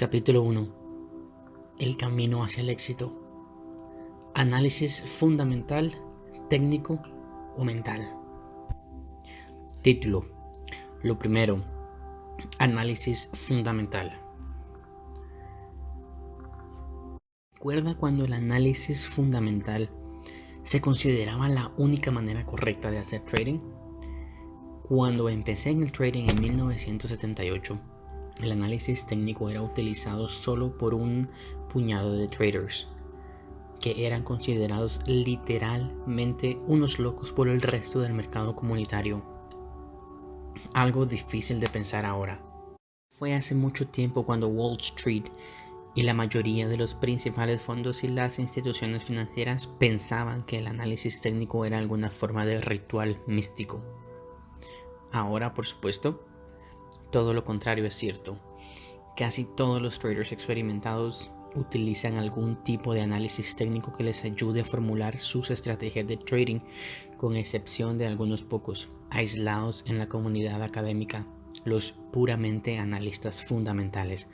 Capítulo 1. El camino hacia el éxito. Análisis fundamental, técnico o mental. Título. Lo primero. Análisis fundamental. ¿Recuerda cuando el análisis fundamental se consideraba la única manera correcta de hacer trading? Cuando empecé en el trading en 1978, el análisis técnico era utilizado solo por un puñado de traders, que eran considerados literalmente unos locos por el resto del mercado comunitario. Algo difícil de pensar ahora. Fue hace mucho tiempo cuando Wall Street y la mayoría de los principales fondos y las instituciones financieras pensaban que el análisis técnico era alguna forma de ritual místico. Ahora, por supuesto, todo lo contrario es cierto. Casi todos los traders experimentados utilizan algún tipo de análisis técnico que les ayude a formular sus estrategias de trading, con excepción de algunos pocos, aislados en la comunidad académica, los puramente analistas fundamentales.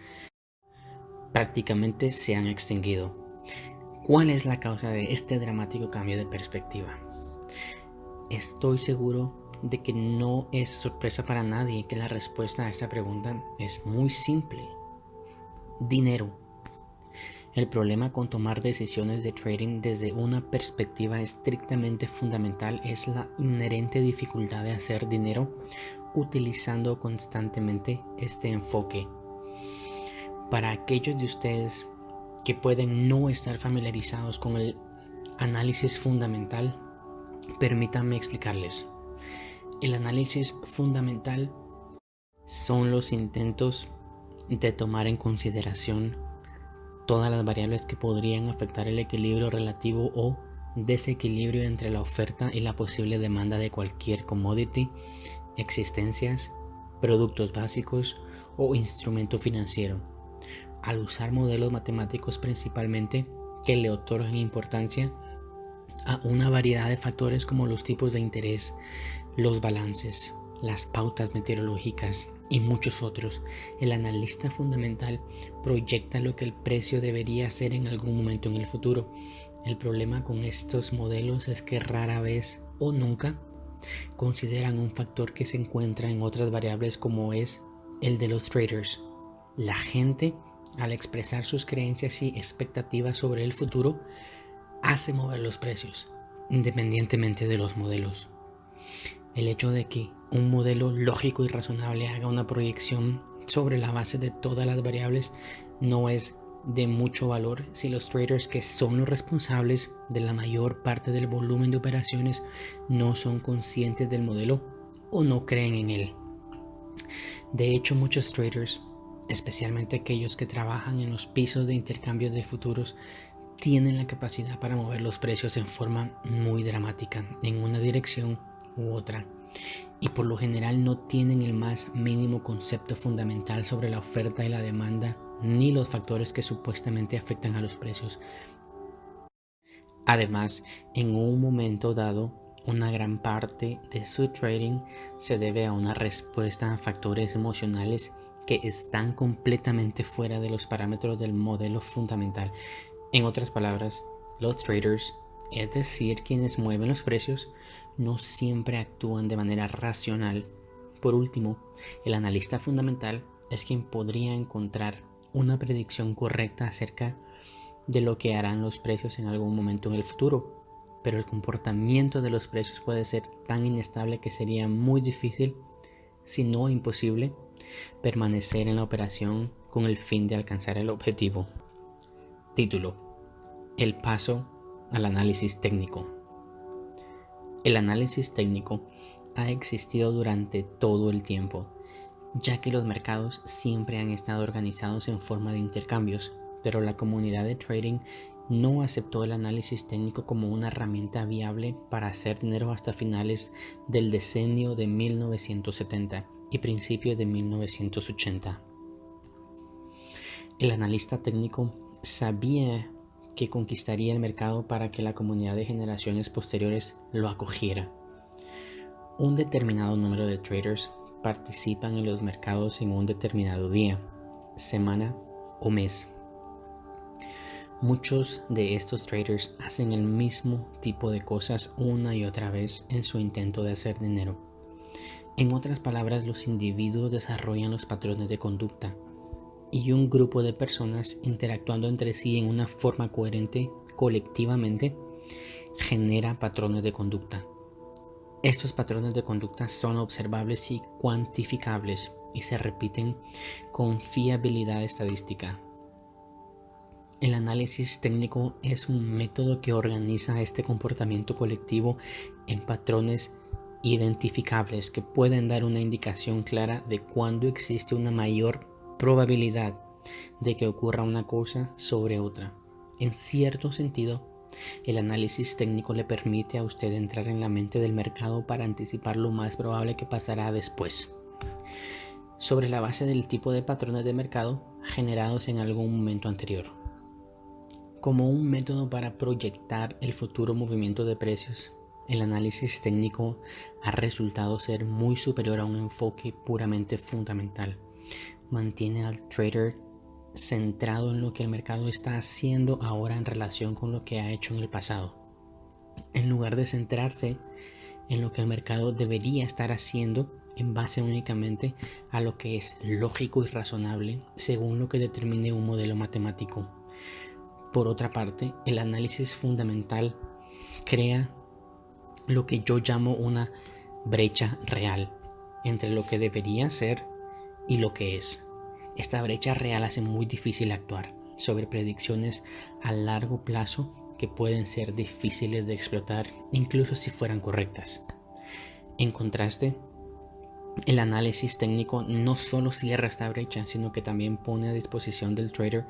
Prácticamente se han extinguido. ¿Cuál es la causa de este dramático cambio de perspectiva? Estoy seguro de que no es sorpresa para nadie que la respuesta a esta pregunta es muy simple. Dinero. El problema con tomar decisiones de trading desde una perspectiva estrictamente fundamental es la inherente dificultad de hacer dinero utilizando constantemente este enfoque. Para aquellos de ustedes que pueden no estar familiarizados con el análisis fundamental, permítanme explicarles. El análisis fundamental son los intentos de tomar en consideración todas las variables que podrían afectar el equilibrio relativo o desequilibrio entre la oferta y la posible demanda de cualquier commodity, existencias, productos básicos o instrumento financiero, al usar modelos matemáticos principalmente que le otorgan importancia a una variedad de factores como los tipos de interés, los balances, las pautas meteorológicas y muchos otros. El analista fundamental proyecta lo que el precio debería ser en algún momento en el futuro. El problema con estos modelos es que rara vez o nunca consideran un factor que se encuentra en otras variables, como es el de los traders. La gente, al expresar sus creencias y expectativas sobre el futuro, hace mover los precios, independientemente de los modelos. El hecho de que un modelo lógico y razonable haga una proyección sobre la base de todas las variables no es de mucho valor si los traders, que son los responsables de la mayor parte del volumen de operaciones, no son conscientes del modelo o no creen en él. De hecho, muchos traders, especialmente aquellos que trabajan en los pisos de intercambio de futuros, tienen la capacidad para mover los precios en forma muy dramática en una dirección u otra, y por lo general no tienen el más mínimo concepto fundamental sobre la oferta y la demanda, ni los factores que supuestamente afectan a los precios. Además, en un momento dado, una gran parte de su trading se debe a una respuesta a factores emocionales que están completamente fuera de los parámetros del modelo fundamental. En otras palabras, los traders, es decir, quienes mueven los precios, no siempre actúan de manera racional. Por último, el analista fundamental es quien podría encontrar una predicción correcta acerca de lo que harán los precios en algún momento en el futuro, pero el comportamiento de los precios puede ser tan inestable que sería muy difícil, si no imposible, permanecer en la operación con el fin de alcanzar el objetivo. Título: el paso al análisis técnico. El análisis técnico ha existido durante todo el tiempo, ya que los mercados siempre han estado organizados en forma de intercambios, pero la comunidad de trading no aceptó el análisis técnico como una herramienta viable para hacer dinero hasta finales del decenio de 1970 y principios de 1980. El analista técnico sabía que conquistaría el mercado para que la comunidad de generaciones posteriores lo acogiera. Un determinado número de traders participan en los mercados en un determinado día, semana o mes. Muchos de estos traders hacen el mismo tipo de cosas una y otra vez en su intento de hacer dinero. En otras palabras, los individuos desarrollan los patrones de conducta y un grupo de personas interactuando entre sí en una forma coherente colectivamente genera patrones de conducta. Estos patrones de conducta son observables y cuantificables y se repiten con fiabilidad estadística. El análisis técnico es un método que organiza este comportamiento colectivo en patrones identificables que pueden dar una indicación clara de cuándo existe una mayor probabilidad de que ocurra una cosa sobre otra. En cierto sentido, el análisis técnico le permite a usted entrar en la mente del mercado para anticipar lo más probable que pasará después, sobre la base del tipo de patrones de mercado generados en algún momento anterior. Como un método para proyectar el futuro movimiento de precios, el análisis técnico ha resultado ser muy superior a un enfoque puramente fundamental. Mantiene al trader centrado en lo que el mercado está haciendo ahora en relación con lo que ha hecho en el pasado, en lugar de centrarse en lo que el mercado debería estar haciendo en base únicamente a lo que es lógico y razonable según lo que determine un modelo matemático. Por otra parte, el análisis fundamental crea lo que yo llamo una brecha real entre lo que debería ser y lo que es. Esta brecha real hace muy difícil actuar sobre predicciones a largo plazo que pueden ser difíciles de explotar, incluso si fueran correctas. En contraste, el análisis técnico no solo cierra esta brecha, sino que también pone a disposición del trader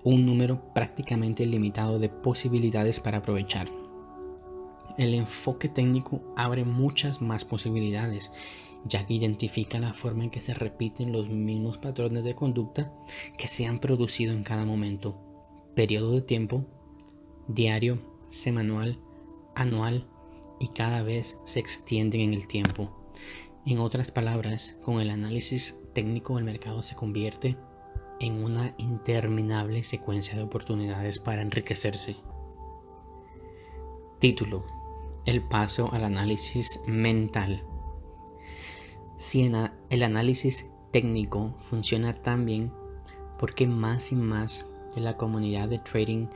un número prácticamente ilimitado de posibilidades para aprovechar. El enfoque técnico abre muchas más posibilidades, ya que identifica la forma en que se repiten los mismos patrones de conducta que se han producido en cada momento, periodo de tiempo, diario, semanal, anual, y cada vez se extienden en el tiempo. En otras palabras, con el análisis técnico el mercado se convierte en una interminable secuencia de oportunidades para enriquecerse. Título: el paso al análisis mental. Si el análisis técnico funciona tan bien, ¿por qué más y más de la comunidad de trading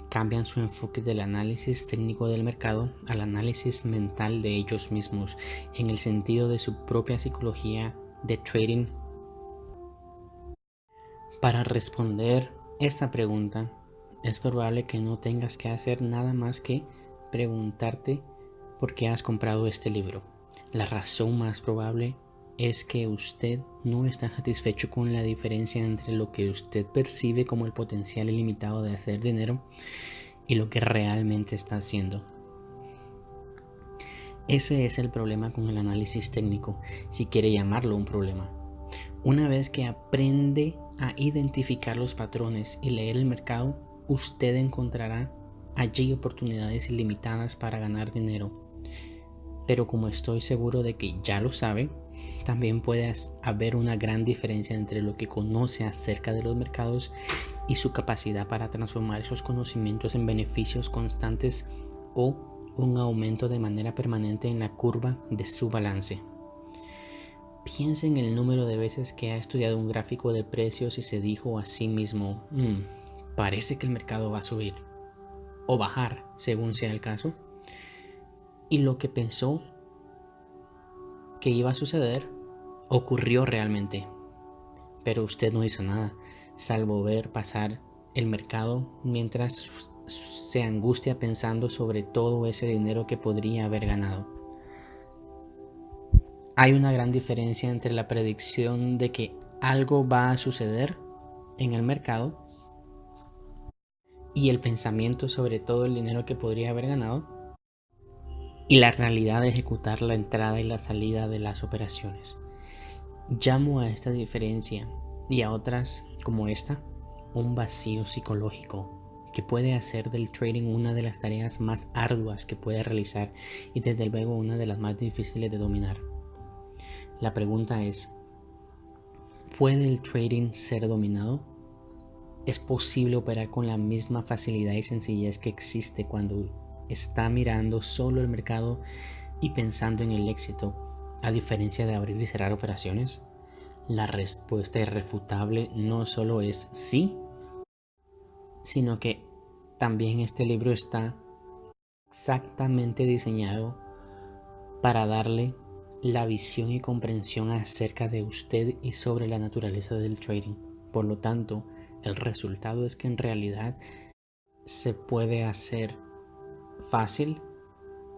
cambian su enfoque del análisis técnico del mercado al análisis mental de ellos mismos, en el sentido de su propia psicología de trading? Para responder esta pregunta, es probable que no tengas que hacer nada más que preguntarte por qué has comprado este libro. La razón más probable es que usted no está satisfecho con la diferencia entre lo que usted percibe como el potencial ilimitado de hacer dinero y lo que realmente está haciendo. Ese es el problema con el análisis técnico, si quiere llamarlo un problema. Una vez que aprende a identificar los patrones y leer el mercado, usted encontrará allí oportunidades ilimitadas para ganar dinero. Pero como estoy seguro de que ya lo sabe, también puede haber una gran diferencia entre lo que conoce acerca de los mercados y su capacidad para transformar esos conocimientos en beneficios constantes o un aumento de manera permanente en la curva de su balance. Piense en el número de veces que ha estudiado un gráfico de precios y se dijo a sí mismo, parece que el mercado va a subir o bajar, según sea el caso, y lo que pensó que iba a suceder ocurrió realmente, pero usted no hizo nada, salvo ver pasar el mercado mientras se angustia pensando sobre todo ese dinero que podría haber ganado. Hay una gran diferencia entre la predicción de que algo va a suceder en el mercado y el pensamiento sobre todo el dinero que podría haber ganado y la realidad de ejecutar la entrada y la salida de las operaciones. Llamo a esta diferencia y a otras como esta un vacío psicológico que puede hacer del trading una de las tareas más arduas que puede realizar y desde luego una de las más difíciles de dominar. La pregunta es, ¿puede el trading ser dominado? Es posible operar con la misma facilidad y sencillez que existe cuando está mirando solo el mercado y pensando en el éxito, a diferencia de abrir y cerrar operaciones. La respuesta irrefutable no solo es sí, sino que también este libro está exactamente diseñado para darle la visión y comprensión acerca de usted y sobre la naturaleza del trading. Por lo tanto, el resultado es que en realidad se puede hacer fácil,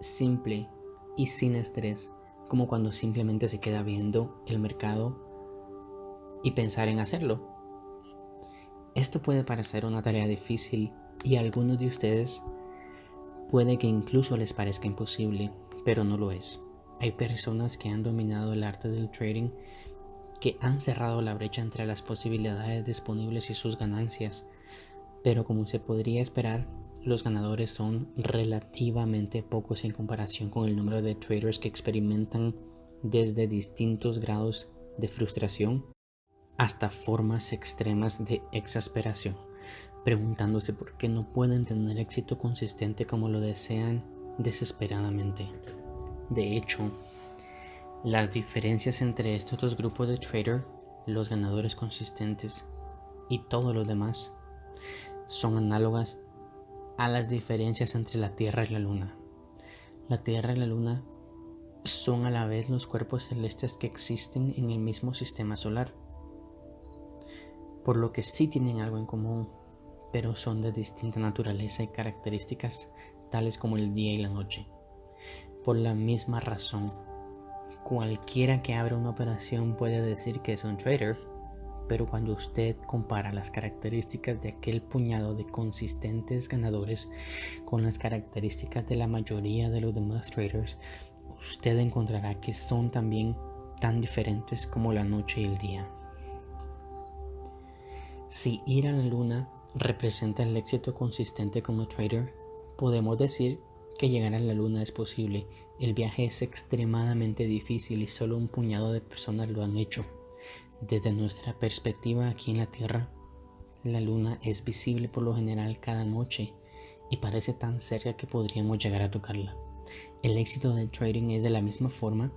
simple y sin estrés, como cuando simplemente se queda viendo el mercado y pensar en hacerlo. Esto puede parecer una tarea difícil y a algunos de ustedes puede que incluso les parezca imposible, pero no lo es. Hay personas que han dominado el arte del trading, que han cerrado la brecha entre las posibilidades disponibles y sus ganancias, pero como se podría esperar, los ganadores son relativamente pocos en comparación con el número de traders que experimentan desde distintos grados de frustración hasta formas extremas de exasperación, preguntándose por qué no pueden tener éxito consistente como lo desean desesperadamente. De hecho, las diferencias entre estos dos grupos de traders, los ganadores consistentes y todos los demás, son análogas a las diferencias entre la Tierra y la Luna. La Tierra y la Luna son a la vez los cuerpos celestes que existen en el mismo sistema solar, por lo que sí tienen algo en común, pero son de distinta naturaleza y características, tales como el día y la noche. Por la misma razón, cualquiera que abra una operación puede decir que es un trader, pero cuando usted compara las características de aquel puñado de consistentes ganadores con las características de la mayoría de los demás traders, usted encontrará que son también tan diferentes como la noche y el día. Si ir a la luna representa el éxito consistente como trader, podemos decir que llegar a la luna es posible. El viaje es extremadamente difícil y solo un puñado de personas lo han hecho. Desde nuestra perspectiva aquí en la Tierra, la luna es visible por lo general cada noche y parece tan cerca que podríamos llegar a tocarla. El éxito del trading es de la misma forma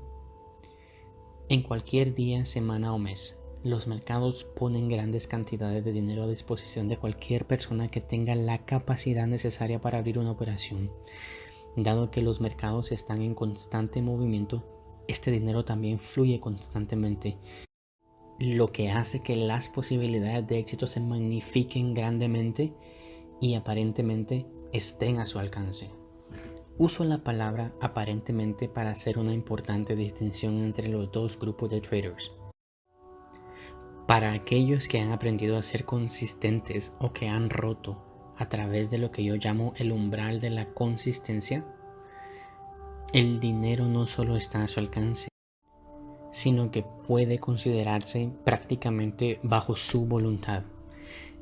en cualquier día, semana o mes. Los mercados ponen grandes cantidades de dinero a disposición de cualquier persona que tenga la capacidad necesaria para abrir una operación. Dado que los mercados están en constante movimiento, este dinero también fluye constantemente, lo que hace que las posibilidades de éxito se magnifiquen grandemente y aparentemente estén a su alcance. Uso la palabra aparentemente para hacer una importante distinción entre los dos grupos de traders. Para aquellos que han aprendido a ser consistentes o que han roto a través de lo que yo llamo el umbral de la consistencia, el dinero no solo está a su alcance, sino que puede considerarse prácticamente bajo su voluntad.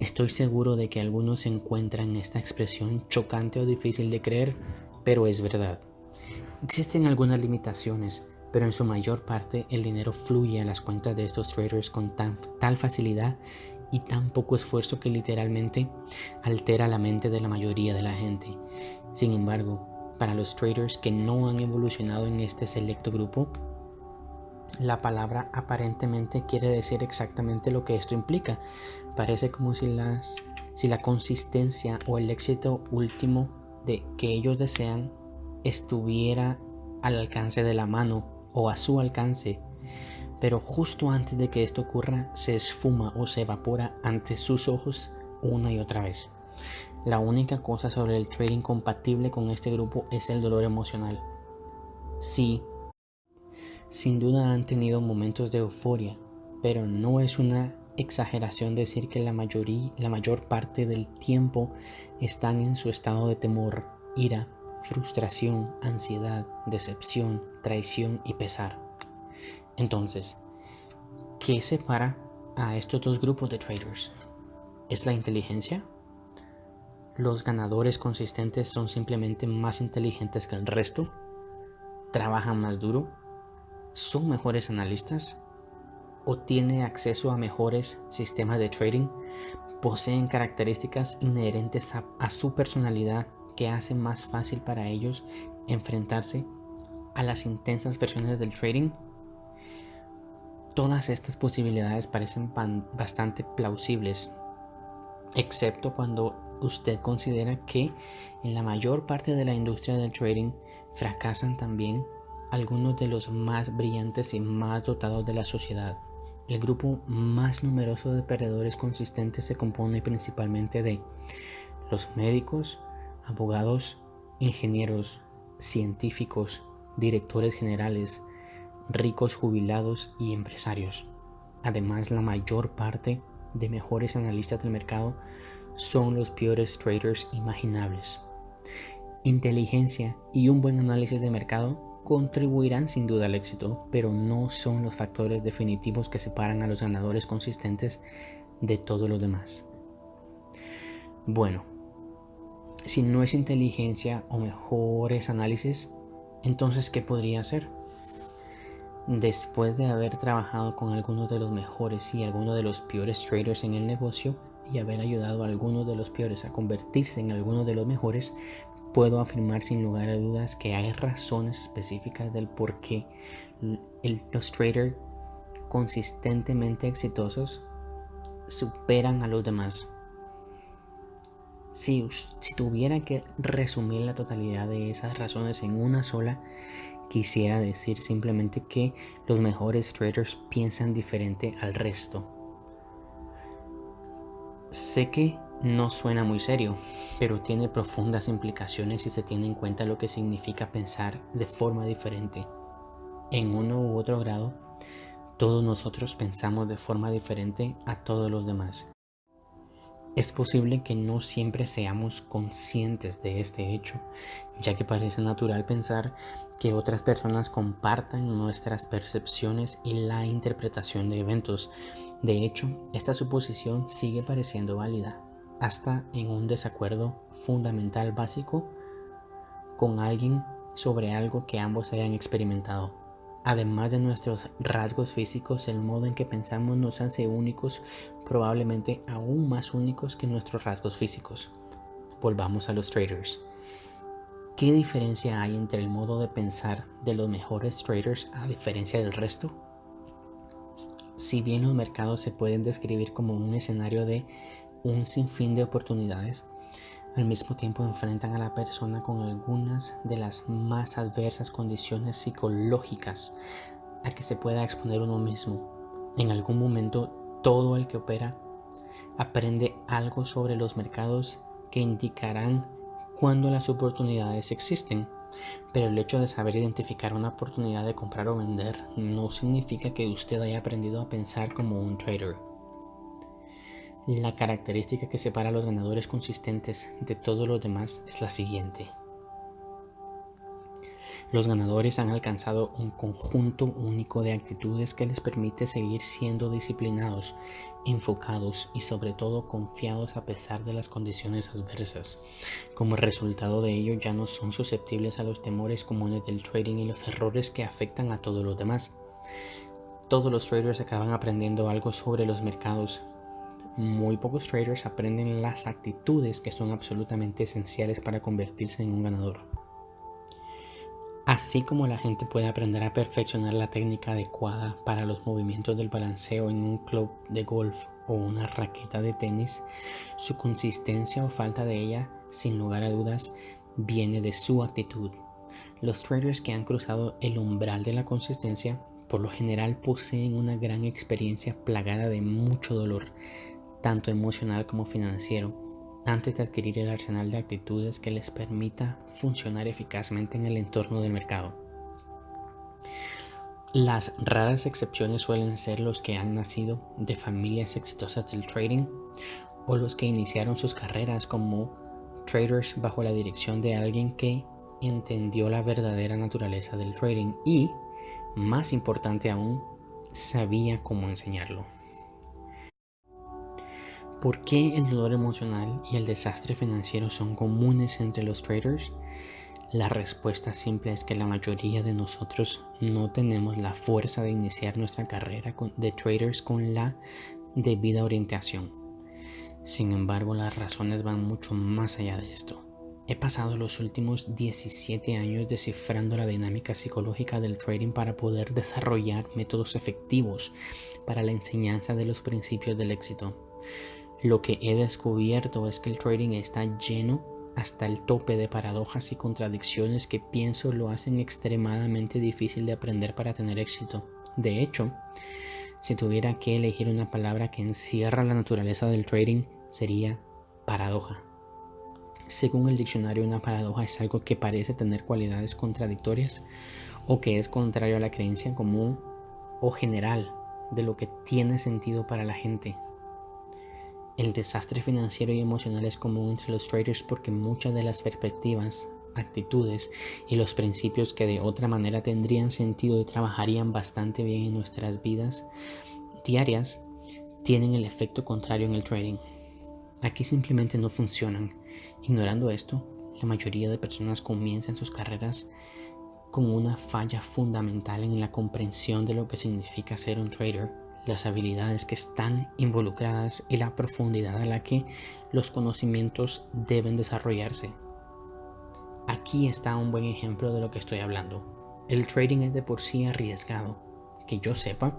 Estoy seguro de que algunos encuentran esta expresión chocante o difícil de creer, pero es verdad. Existen algunas limitaciones, pero en su mayor parte el dinero fluye a las cuentas de estos traders con tal facilidad y tan poco esfuerzo que literalmente altera la mente de la mayoría de la gente. Sin embargo, para los traders que no han evolucionado en este selecto grupo, la palabra aparentemente quiere decir exactamente lo que esto implica. Parece como si la consistencia o el éxito último de que ellos desean estuviera al alcance de la mano o a su alcance, pero justo antes de que esto ocurra se esfuma o se evapora ante sus ojos una y otra vez. La única cosa sobre el trading compatible con este grupo es el dolor emocional. Sí, sin duda han tenido momentos de euforia, pero no es una exageración decir que la mayor parte del tiempo están en su estado de temor, ira, frustración, ansiedad, decepción, traición y pesar. Entonces, ¿qué separa a estos dos grupos de traders? ¿Es la inteligencia? ¿Los ganadores consistentes son simplemente más inteligentes que el resto? ¿Trabajan más duro? ¿Son mejores analistas? o tiene acceso a mejores sistemas de trading poseen características inherentes a su personalidad que hacen más fácil para ellos enfrentarse a las intensas versiones del trading. Todas estas posibilidades parecen bastante plausibles, excepto cuando usted considera que en la mayor parte de la industria del trading fracasan también algunos de los más brillantes y más dotados de la sociedad. El grupo más numeroso de perdedores consistentes se compone principalmente de los médicos, abogados, ingenieros, científicos, directores generales, ricos jubilados y empresarios. Además, la mayor parte de mejores analistas del mercado son los peores traders imaginables. Inteligencia y un buen análisis de mercado contribuirán sin duda al éxito, pero no son los factores definitivos que separan a los ganadores consistentes de todos los demás. Bueno, si no es inteligencia o mejores análisis, entonces ¿qué podría ser? Después de haber trabajado con algunos de los mejores y algunos de los peores traders en el negocio y haber ayudado a algunos de los peores a convertirse en algunos de los mejores, puedo afirmar sin lugar a dudas que hay razones específicas del por qué los traders consistentemente exitosos superan a los demás. Si tuviera que resumir la totalidad de esas razones en una sola, quisiera decir simplemente que los mejores traders piensan diferente al resto. Sé que no suena muy serio, pero tiene profundas implicaciones si se tiene en cuenta lo que significa pensar de forma diferente. En uno u otro grado, todos nosotros pensamos de forma diferente a todos los demás. Es posible que no siempre seamos conscientes de este hecho, ya que parece natural pensar que otras personas compartan nuestras percepciones y la interpretación de eventos. De hecho, esta suposición sigue pareciendo válida, hasta en un desacuerdo fundamental básico con alguien sobre algo que ambos hayan experimentado. Además de nuestros rasgos físicos, el modo en que pensamos nos hace únicos, probablemente aún más únicos que nuestros rasgos físicos. Volvamos a los traders. ¿Qué diferencia hay entre el modo de pensar de los mejores traders a diferencia del resto? Si bien los mercados se pueden describir como un escenario de un sinfín de oportunidades, al mismo tiempo enfrentan a la persona con algunas de las más adversas condiciones psicológicas a que se pueda exponer uno mismo. En algún momento, todo el que opera aprende algo sobre los mercados que indicarán cuándo las oportunidades existen. Pero el hecho de saber identificar una oportunidad de comprar o vender no significa que usted haya aprendido a pensar como un trader. La característica que separa a los ganadores consistentes de todos los demás es la siguiente. Los ganadores han alcanzado un conjunto único de actitudes que les permite seguir siendo disciplinados, enfocados y sobre todo confiados a pesar de las condiciones adversas. Como resultado de ello, ya no son susceptibles a los temores comunes del trading y los errores que afectan a todos los demás. Todos los traders acaban aprendiendo algo sobre los mercados. Muy pocos traders aprenden las actitudes que son absolutamente esenciales para convertirse en un ganador. Así como la gente puede aprender a perfeccionar la técnica adecuada para los movimientos del balanceo en un club de golf o una raqueta de tenis, su consistencia o falta de ella, sin lugar a dudas, viene de su actitud. Los traders que han cruzado el umbral de la consistencia, por lo general poseen una gran experiencia plagada de mucho dolor, tanto emocional como financiero, antes de adquirir el arsenal de actitudes que les permita funcionar eficazmente en el entorno del mercado. Las raras excepciones suelen ser los que han nacido de familias exitosas del trading o los que iniciaron sus carreras como traders bajo la dirección de alguien que entendió la verdadera naturaleza del trading y, más importante aún, sabía cómo enseñarlo. ¿Por qué el dolor emocional y el desastre financiero son comunes entre los traders? La respuesta simple es que la mayoría de nosotros no tenemos la fuerza de iniciar nuestra carrera de traders con la debida orientación. Sin embargo, las razones van mucho más allá de esto. He pasado los últimos 17 años descifrando la dinámica psicológica del trading para poder desarrollar métodos efectivos para la enseñanza de los principios del éxito. Lo que he descubierto es que el trading está lleno hasta el tope de paradojas y contradicciones que pienso lo hacen extremadamente difícil de aprender para tener éxito. De hecho, si tuviera que elegir una palabra que encierra la naturaleza del trading, sería paradoja. Según el diccionario, una paradoja es algo que parece tener cualidades contradictorias o que es contrario a la creencia común o general de lo que tiene sentido para la gente. El desastre financiero y emocional es común entre los traders porque muchas de las perspectivas, actitudes y los principios que de otra manera tendrían sentido y trabajarían bastante bien en nuestras vidas diarias tienen el efecto contrario en el trading. Aquí simplemente no funcionan. Ignorando esto, la mayoría de personas comienzan sus carreras con una falla fundamental en la comprensión de lo que significa ser un trader, las habilidades que están involucradas y la profundidad a la que los conocimientos deben desarrollarse. Aquí está un buen ejemplo de lo que estoy hablando. El trading es de por sí arriesgado. Que yo sepa,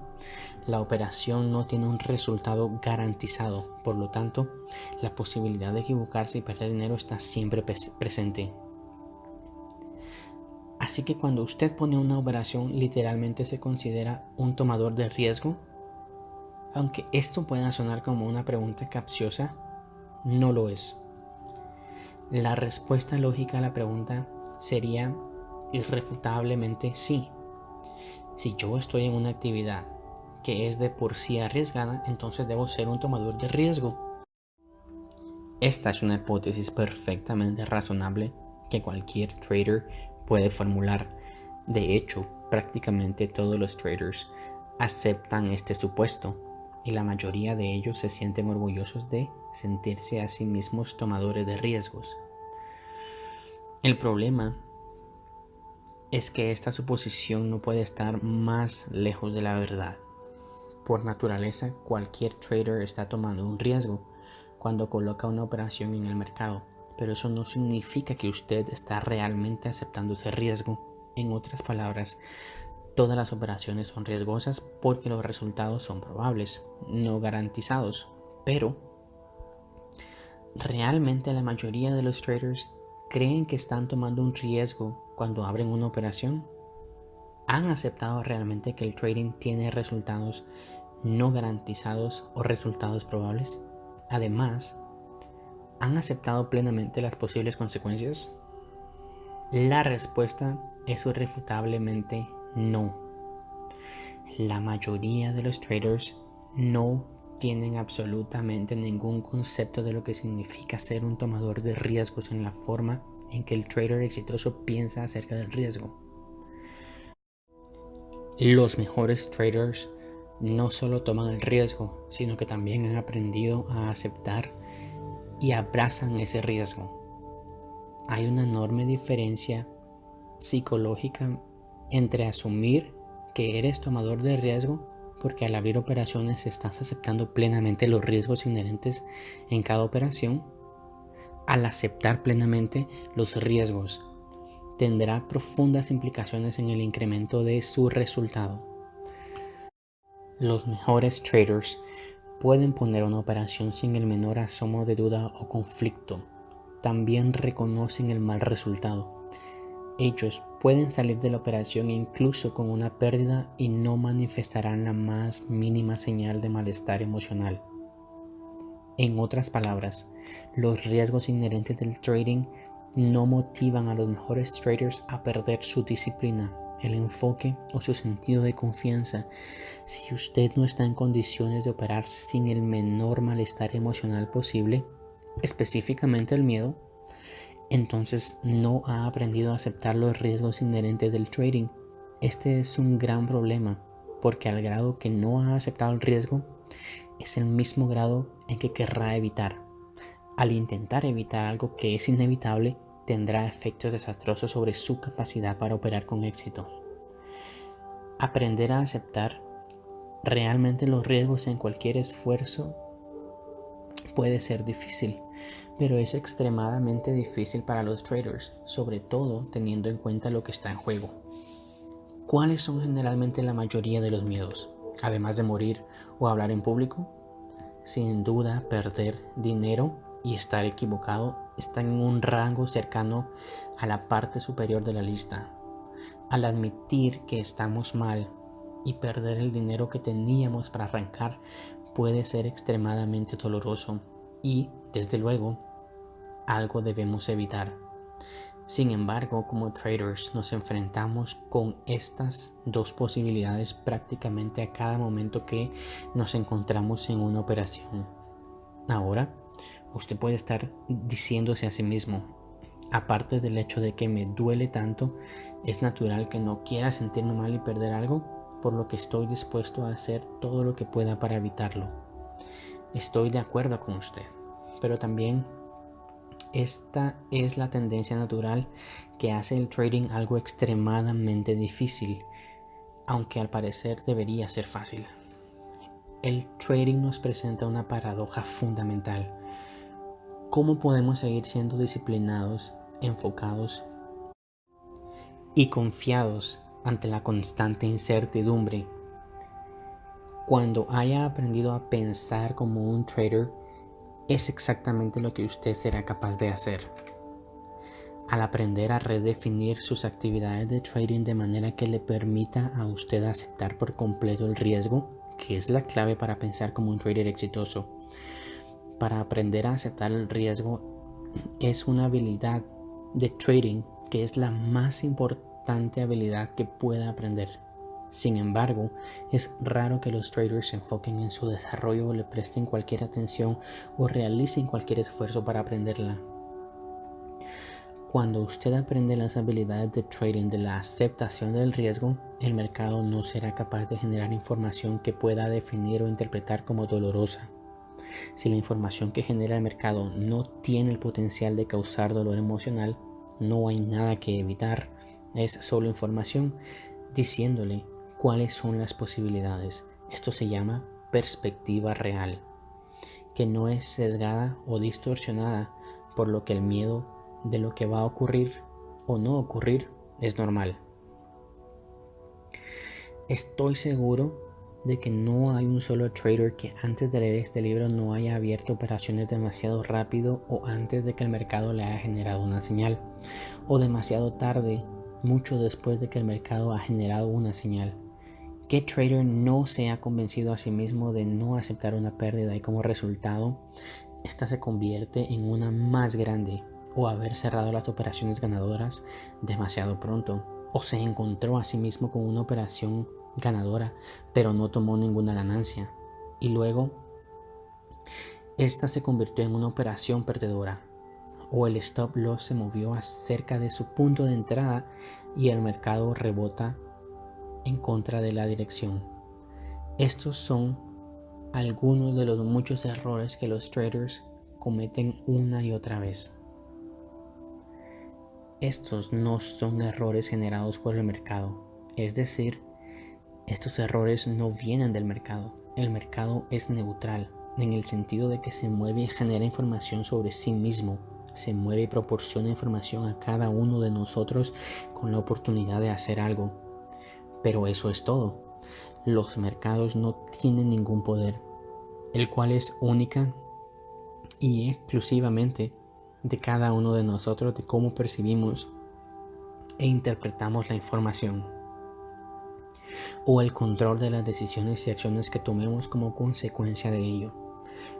la operación no tiene un resultado garantizado, por lo tanto, la posibilidad de equivocarse y perder dinero está siempre presente. Así que cuando usted pone una operación, literalmente se considera un tomador de riesgo. Aunque esto pueda sonar como una pregunta capciosa, no lo es. La respuesta lógica a la pregunta sería irrefutablemente sí. Si yo estoy en una actividad que es de por sí arriesgada, entonces debo ser un tomador de riesgo. Esta es una hipótesis perfectamente razonable que cualquier trader puede formular. De hecho, prácticamente todos los traders aceptan este supuesto y la mayoría de ellos se sienten orgullosos de sentirse a sí mismos tomadores de riesgos. El problema es que esta suposición no puede estar más lejos de la verdad. Por naturaleza, cualquier trader está tomando un riesgo cuando coloca una operación en el mercado, pero eso no significa que usted está realmente aceptando ese riesgo. En otras palabras, todas las operaciones son riesgosas porque los resultados son probables, no garantizados, pero realmente la mayoría de los traders creen que están tomando un riesgo cuando abren una operación. ¿Han aceptado realmente que el trading tiene resultados no garantizados o resultados probables? Además, ¿han aceptado plenamente las posibles consecuencias? La respuesta es irrefutablemente no. La mayoría de los traders no tienen absolutamente ningún concepto de lo que significa ser un tomador de riesgos en la forma en que el trader exitoso piensa acerca del riesgo. Los mejores traders no solo toman el riesgo, sino que también han aprendido a aceptar y abrazan ese riesgo. Hay una enorme diferencia psicológica entre asumir que eres tomador de riesgo, porque al abrir operaciones estás aceptando plenamente los riesgos inherentes en cada operación. Al aceptar plenamente los riesgos, tendrá profundas implicaciones en el incremento de su resultado. Los mejores traders pueden poner una operación sin el menor asomo de duda o conflicto. También reconocen el mal resultado. Ellos pueden salir de la operación incluso con una pérdida y no manifestarán la más mínima señal de malestar emocional. En otras palabras, los riesgos inherentes del trading no motivan a los mejores traders a perder su disciplina, el enfoque o su sentido de confianza. Si usted no está en condiciones de operar sin el menor malestar emocional posible, específicamente el miedo, entonces no ha aprendido a aceptar los riesgos inherentes del trading. Este es un gran problema, porque al grado que no ha aceptado el riesgo, es el mismo grado en que querrá evitar. Al intentar evitar algo que es inevitable, tendrá efectos desastrosos sobre su capacidad para operar con éxito. Aprender a aceptar realmente los riesgos en cualquier esfuerzo puede ser difícil, pero es extremadamente difícil para los traders, sobre todo teniendo en cuenta lo que está en juego. ¿Cuáles son generalmente la mayoría de los miedos? Además de morir o hablar en público, sin duda perder dinero y estar equivocado están en un rango cercano a la parte superior de la lista. Al admitir que estamos mal y perder el dinero que teníamos para arrancar puede ser extremadamente doloroso y, desde luego, algo debemos evitar. Sin embargo, como traders nos enfrentamos con estas dos posibilidades prácticamente a cada momento que nos encontramos en una operación. Ahora, usted puede estar diciéndose a sí mismo, aparte del hecho de que me duele tanto, es natural que no quiera sentirme mal y perder algo, por lo que estoy dispuesto a hacer todo lo que pueda para evitarlo. Estoy de acuerdo con usted, pero también esta es la tendencia natural que hace el trading algo extremadamente difícil, aunque al parecer debería ser fácil. El trading nos presenta una paradoja fundamental. ¿Cómo podemos seguir siendo disciplinados, enfocados y confiados ante la constante incertidumbre? Cuando haya aprendido a pensar como un trader, es exactamente lo que usted será capaz de hacer. Al aprender a redefinir sus actividades de trading de manera que le permita a usted aceptar por completo el riesgo, que es la clave para pensar como un trader exitoso. Para aprender a aceptar el riesgo es una habilidad de trading que es la más importante habilidad que pueda aprender. Sin embargo, es raro que los traders se enfoquen en su desarrollo o le presten cualquier atención o realicen cualquier esfuerzo para aprenderla. Cuando usted aprende las habilidades de trading de la aceptación del riesgo, el mercado no será capaz de generar información que pueda definir o interpretar como dolorosa. Si la información que genera el mercado no tiene el potencial de causar dolor emocional, no hay nada que evitar. Es solo información diciéndole cuáles son las posibilidades. Esto se llama perspectiva real, que no es sesgada o distorsionada por lo que el miedo de lo que va a ocurrir o no ocurrir es normal. Estoy seguro de que no hay un solo trader que antes de leer este libro no haya abierto operaciones demasiado rápido o antes de que el mercado le haya generado una señal, o demasiado tarde, mucho después de que el mercado ha generado una señal. ¿Qué trader no se ha convencido a sí mismo de no aceptar una pérdida y como resultado, esta se convierte en una más grande, o haber cerrado las operaciones ganadoras demasiado pronto, o se encontró a sí mismo con una operación ganadora pero no tomó ninguna ganancia y luego esta se convirtió en una operación perdedora, o el stop loss se movió acerca de su punto de entrada y el mercado rebota en contra de la dirección? Estos son algunos de los muchos errores que los traders cometen una y otra vez. Estos no son errores generados por el mercado, es decir, estos errores no vienen del mercado. El mercado es neutral, en el sentido de que se mueve y genera información sobre sí mismo, se mueve y proporciona información a cada uno de nosotros con la oportunidad de hacer algo. Pero eso es todo. Los mercados no tienen ningún poder, el cual es única y exclusivamente de cada uno de nosotros, de cómo percibimos e interpretamos la información, o el control de las decisiones y acciones que tomemos como consecuencia de ello.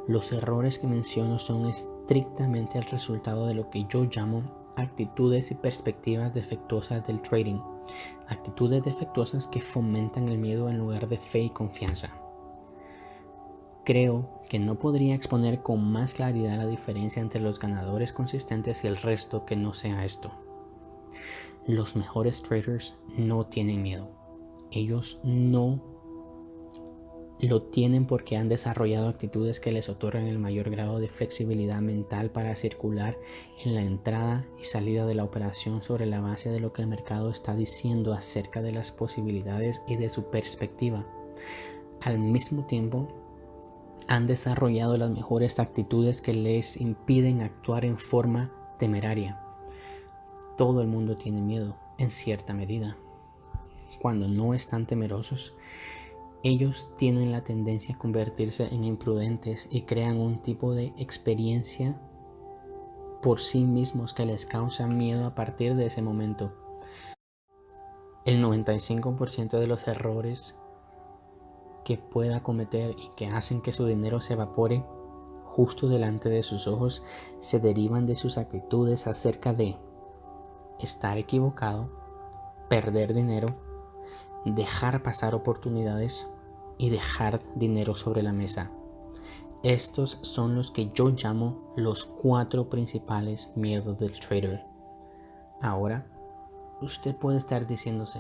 Los errores que menciono son estrictamente el resultado de lo que yo llamo actitudes y perspectivas defectuosas del trading, actitudes defectuosas que fomentan el miedo en lugar de fe y confianza. Creo que no podría exponer con más claridad la diferencia entre los ganadores consistentes y el resto que no sea esto. Los mejores traders no tienen miedo. Ellos no Lo tienen porque han desarrollado actitudes que les otorgan el mayor grado de flexibilidad mental para circular en la entrada y salida de la operación sobre la base de lo que el mercado está diciendo acerca de las posibilidades y de su perspectiva. Al mismo tiempo, han desarrollado las mejores actitudes que les impiden actuar en forma temeraria. Todo el mundo tiene miedo, en cierta medida. Cuando no están temerosos, ellos tienen la tendencia a convertirse en imprudentes y crean un tipo de experiencia por sí mismos que les causa miedo a partir de ese momento. El 95% de los errores que pueda cometer y que hacen que su dinero se evapore justo delante de sus ojos se derivan de sus actitudes acerca de estar equivocado, perder dinero, dejar pasar oportunidades y dejar dinero sobre la mesa. Estos son los que yo llamo los 4 principales miedos del trader. Ahora, usted puede estar diciéndose,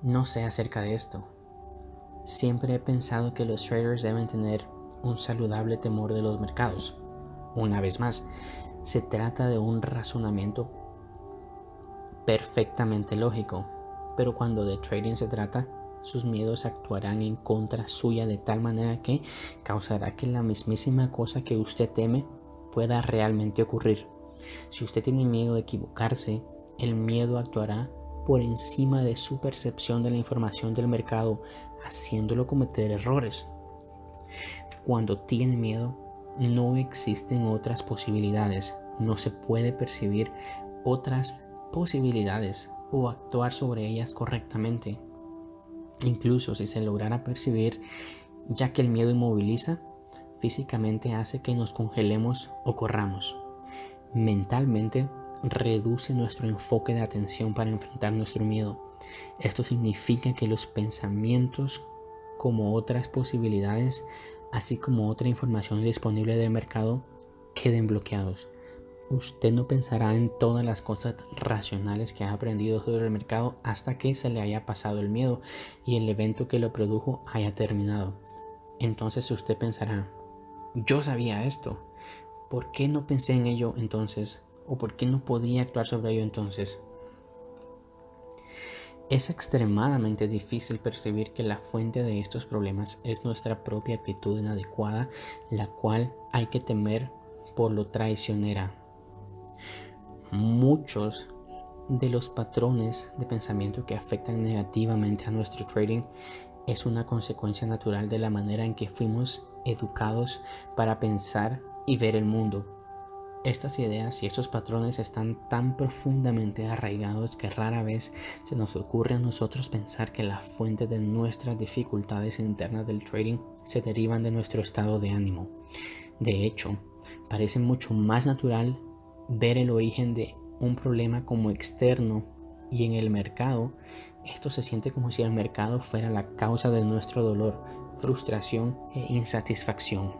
no sé acerca de esto. Siempre he pensado que los traders deben tener un saludable temor de los mercados. Una vez más, se trata de un razonamiento perfectamente lógico, pero cuando de trading se trata, sus miedos actuarán en contra suya de tal manera que causará que la mismísima cosa que usted teme pueda realmente ocurrir. Si usted tiene miedo de equivocarse, el miedo actuará por encima de su percepción de la información del mercado, haciéndolo cometer errores. Cuando tiene miedo, no existen otras posibilidades, no se puede percibir otras posibilidades o actuar sobre ellas correctamente. Incluso si se lograra percibir, ya que el miedo inmoviliza, físicamente hace que nos congelemos o corramos. Mentalmente reduce nuestro enfoque de atención para enfrentar nuestro miedo. Esto significa que los pensamientos, como otras posibilidades, así como otra información disponible del mercado, queden bloqueados. Usted no pensará en todas las cosas racionales que ha aprendido sobre el mercado hasta que se le haya pasado el miedo y el evento que lo produjo haya terminado. Entonces usted pensará, yo sabía esto, ¿por qué no pensé en ello entonces? ¿O por qué no podía actuar sobre ello entonces? Es extremadamente difícil percibir que la fuente de estos problemas es nuestra propia actitud inadecuada, la cual hay que temer por lo traicionera. Muchos de los patrones de pensamiento que afectan negativamente a nuestro trading es una consecuencia natural de la manera en que fuimos educados para pensar y ver el mundo. Estas ideas y estos patrones están tan profundamente arraigados que rara vez se nos ocurre a nosotros pensar que la fuente de nuestras dificultades internas del trading se derivan de nuestro estado de ánimo. De hecho, parece mucho más natural ver el origen de un problema como externo, y en el mercado esto se siente como si el mercado fuera la causa de nuestro dolor, frustración e insatisfacción.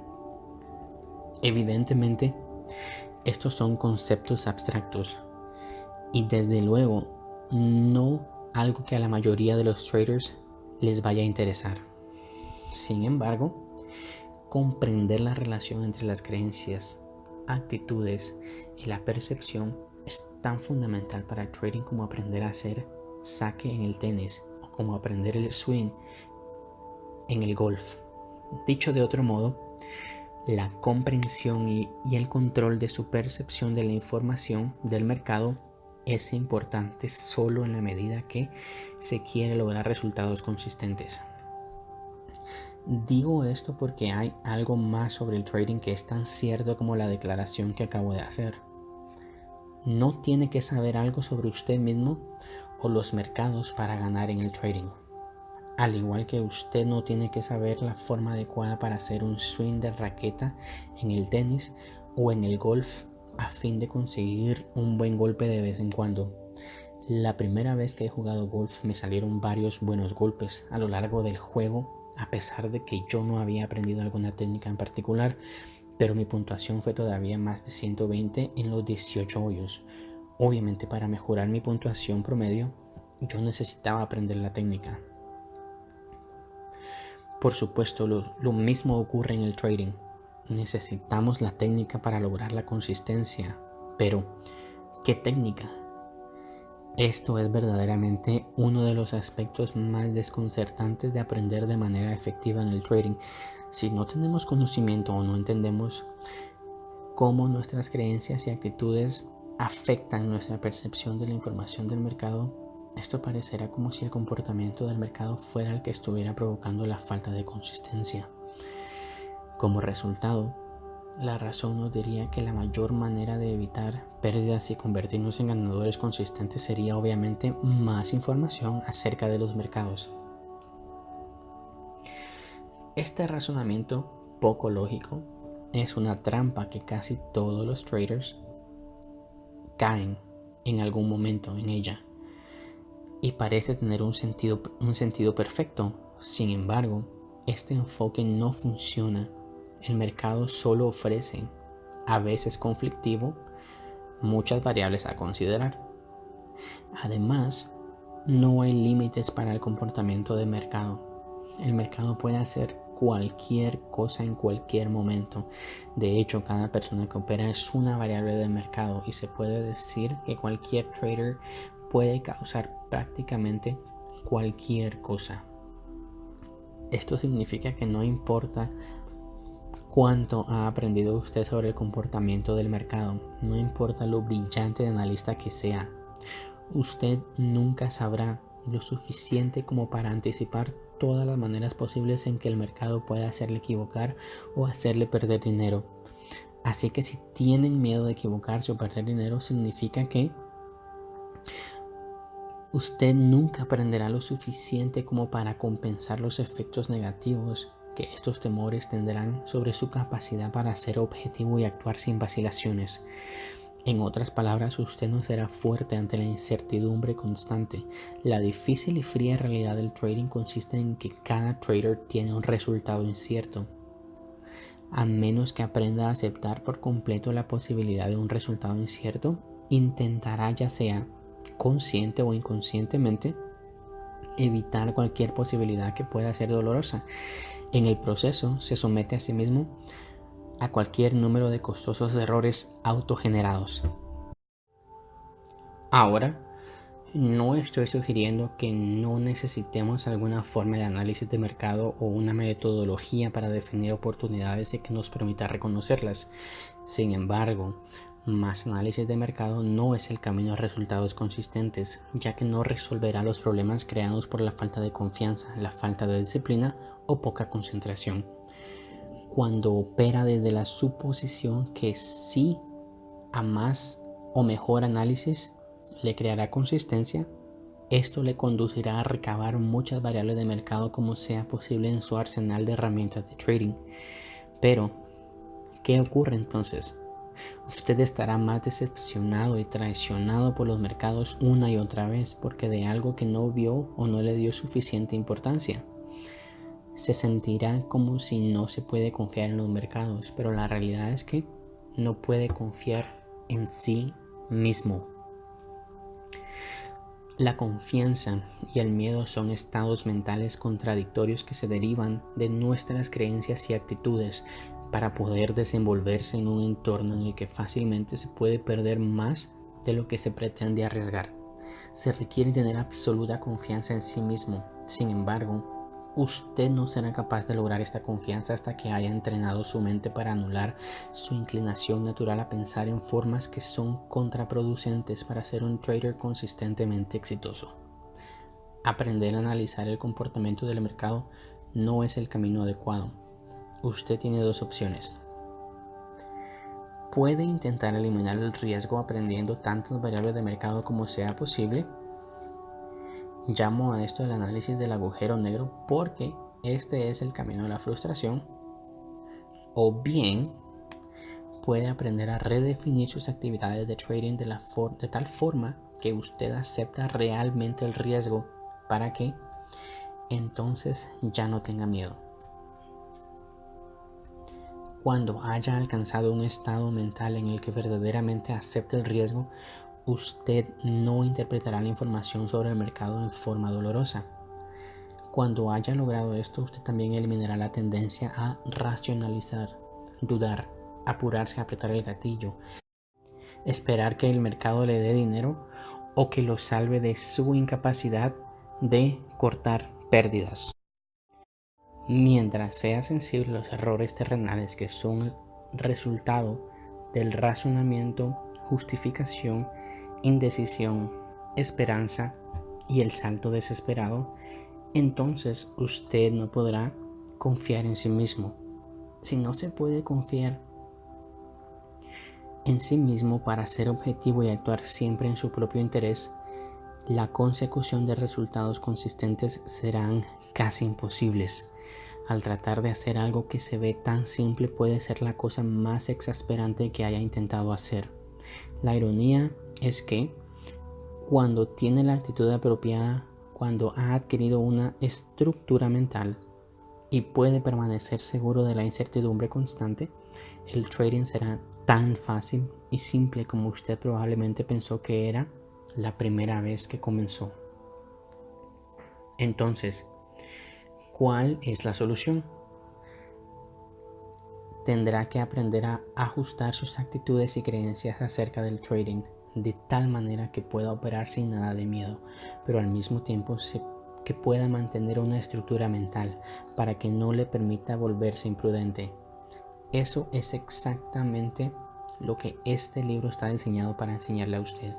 Evidentemente, estos son conceptos abstractos y desde luego no algo que a la mayoría de los traders les vaya a interesar. Sin embargo, comprender la relación entre las creencias, actitudes y la percepción es tan fundamental para el trading como aprender a hacer saque en el tenis o como aprender el swing en el golf. Dicho de otro modo, la comprensión y el control de su percepción de la información del mercado es importante solo en la medida que se quiere lograr resultados consistentes. Digo esto porque hay algo más sobre el trading que es tan cierto como la declaración que acabo de hacer. No tiene que saber algo sobre usted mismo o los mercados para ganar en el trading. Al igual que usted no tiene que saber la forma adecuada para hacer un swing de raqueta en el tenis o en el golf a fin de conseguir un buen golpe de vez en cuando. La primera vez que he jugado golf me salieron varios buenos golpes a lo largo del juego, a pesar de que yo no había aprendido alguna técnica en particular, pero mi puntuación fue todavía más de 120 en los 18 hoyos. Obviamente, para mejorar mi puntuación promedio, yo necesitaba aprender la técnica. Por supuesto, lo mismo ocurre en el trading. Necesitamos la técnica para lograr la consistencia, pero ¿qué técnica? Esto es verdaderamente uno de los aspectos más desconcertantes de aprender de manera efectiva en el trading. Si no tenemos conocimiento o no entendemos cómo nuestras creencias y actitudes afectan nuestra percepción de la información del mercado, esto parecerá como si el comportamiento del mercado fuera el que estuviera provocando la falta de consistencia. Como resultado, la razón nos diría que la mayor manera de evitar pérdidas y convertirnos en ganadores consistentes sería obviamente más información acerca de los mercados. Este razonamiento poco lógico es una trampa que casi todos los traders caen en algún momento en ella y parece tener un sentido perfecto. Sin embargo, este enfoque no funciona. El mercado solo ofrece, a veces conflictivo, muchas variables a considerar. Además, no hay límites para el comportamiento del mercado. El mercado puede hacer cualquier cosa en cualquier momento. De hecho, cada persona que opera es una variable del mercado y se puede decir que cualquier trader puede causar prácticamente cualquier cosa. Esto significa que no importa cuánto ha aprendido usted sobre el comportamiento del mercado, no importa lo brillante de analista que sea, usted nunca sabrá lo suficiente como para anticipar todas las maneras posibles en que el mercado puede hacerle equivocar o hacerle perder dinero. Así que si tienen miedo de equivocarse o perder dinero, significa que usted nunca aprenderá lo suficiente como para compensar los efectos negativos que estos temores tendrán sobre su capacidad para ser objetivo y actuar sin vacilaciones. En otras palabras, usted no será fuerte ante la incertidumbre constante. La difícil y fría realidad del trading consiste en que cada trader tiene un resultado incierto. A menos que aprenda a aceptar por completo la posibilidad de un resultado incierto, intentará, ya sea consciente o inconscientemente, evitar cualquier posibilidad que pueda ser dolorosa. En el proceso, se somete a sí mismo a cualquier número de costosos errores autogenerados. Ahora, no estoy sugiriendo que no necesitemos alguna forma de análisis de mercado o una metodología para definir oportunidades y que nos permita reconocerlas. Sin embargo, más análisis de mercado no es el camino a resultados consistentes, ya que no resolverá los problemas creados por la falta de confianza, la falta de disciplina o poca concentración. Cuando opera desde la suposición que sí a más o mejor análisis le creará consistencia, esto le conducirá a recabar muchas variables de mercado como sea posible en su arsenal de herramientas de trading. Pero, ¿qué ocurre entonces? Usted estará más decepcionado y traicionado por los mercados una y otra vez porque de algo que no vio o no le dio suficiente importancia. Se sentirá como si no se puede confiar en los mercados, pero la realidad es que no puede confiar en sí mismo. La confianza y el miedo son estados mentales contradictorios que se derivan de nuestras creencias y actitudes para poder desenvolverse en un entorno en el que fácilmente se puede perder más de lo que se pretende arriesgar. Se requiere tener absoluta confianza en sí mismo. Sin embargo, usted no será capaz de lograr esta confianza hasta que haya entrenado su mente para anular su inclinación natural a pensar en formas que son contraproducentes para ser un trader consistentemente exitoso. Aprender a analizar el comportamiento del mercado no es el camino adecuado. Usted tiene dos opciones. Puede intentar eliminar el riesgo aprendiendo tantas variables de mercado como sea posible. Llamo a esto el análisis del agujero negro porque este es el camino de la frustración. O bien, puede aprender a redefinir sus actividades de trading de tal forma que usted acepta realmente el riesgo para que entonces ya no tenga miedo. Cuando haya alcanzado un estado mental en el que verdaderamente acepte el riesgo, usted no interpretará la información sobre el mercado en forma dolorosa. Cuando haya logrado esto, usted también eliminará la tendencia a racionalizar, dudar, apurarse a apretar el gatillo, esperar que el mercado le dé dinero o que lo salve de su incapacidad de cortar pérdidas. Mientras sea sensible a los errores terrenales que son resultado del razonamiento, justificación, indecisión, esperanza y el salto desesperado, entonces usted no podrá confiar en sí mismo. Si no se puede confiar en sí mismo para ser objetivo y actuar siempre en su propio interés, la consecución de resultados consistentes serán casi imposibles. Al tratar de hacer algo que se ve tan simple, puede ser la cosa más exasperante que haya intentado hacer. La ironía es que cuando tiene la actitud apropiada, cuando ha adquirido una estructura mental y puede permanecer seguro de la incertidumbre constante, el trading será tan fácil y simple como usted probablemente pensó que era la primera vez que comenzó. Entonces, ¿cuál es la solución? Tendrá que aprender a ajustar sus actitudes y creencias acerca del trading de tal manera que pueda operar sin nada de miedo, pero al mismo tiempo que pueda mantener una estructura mental para que no le permita volverse imprudente. Eso es exactamente lo que este libro está diseñado para enseñarle a usted.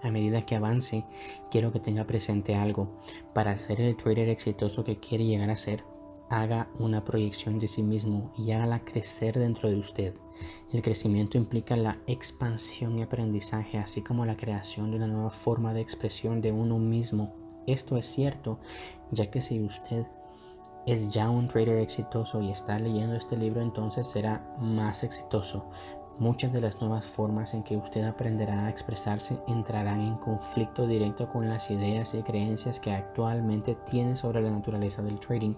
A medida que avance, quiero que tenga presente algo. Para ser el trader exitoso que quiere llegar a ser, haga una proyección de sí mismo y hágala crecer dentro de usted. El crecimiento implica la expansión y aprendizaje, así como la creación de una nueva forma de expresión de uno mismo. Esto es cierto, ya que si usted es ya un trader exitoso y está leyendo este libro, entonces será más exitoso. Muchas de las nuevas formas en que usted aprenderá a expresarse entrarán en conflicto directo con las ideas y creencias que actualmente tiene sobre la naturaleza del trading.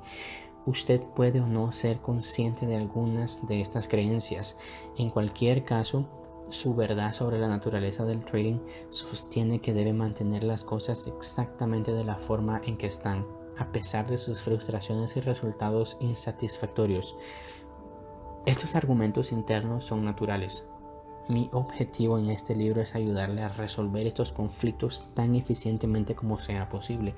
Usted puede o no ser consciente de algunas de estas creencias. En cualquier caso, su verdad sobre la naturaleza del trading sostiene que debe mantener las cosas exactamente de la forma en que están, a pesar de sus frustraciones y resultados insatisfactorios. Estos argumentos internos son naturales. Mi objetivo en este libro es ayudarle a resolver estos conflictos tan eficientemente como sea posible.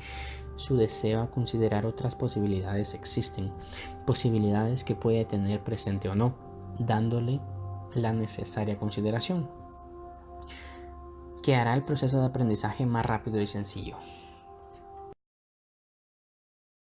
Su deseo a considerar otras posibilidades existen, posibilidades que puede tener presente o no, dándole la necesaria consideración, que hará el proceso de aprendizaje más rápido y sencillo.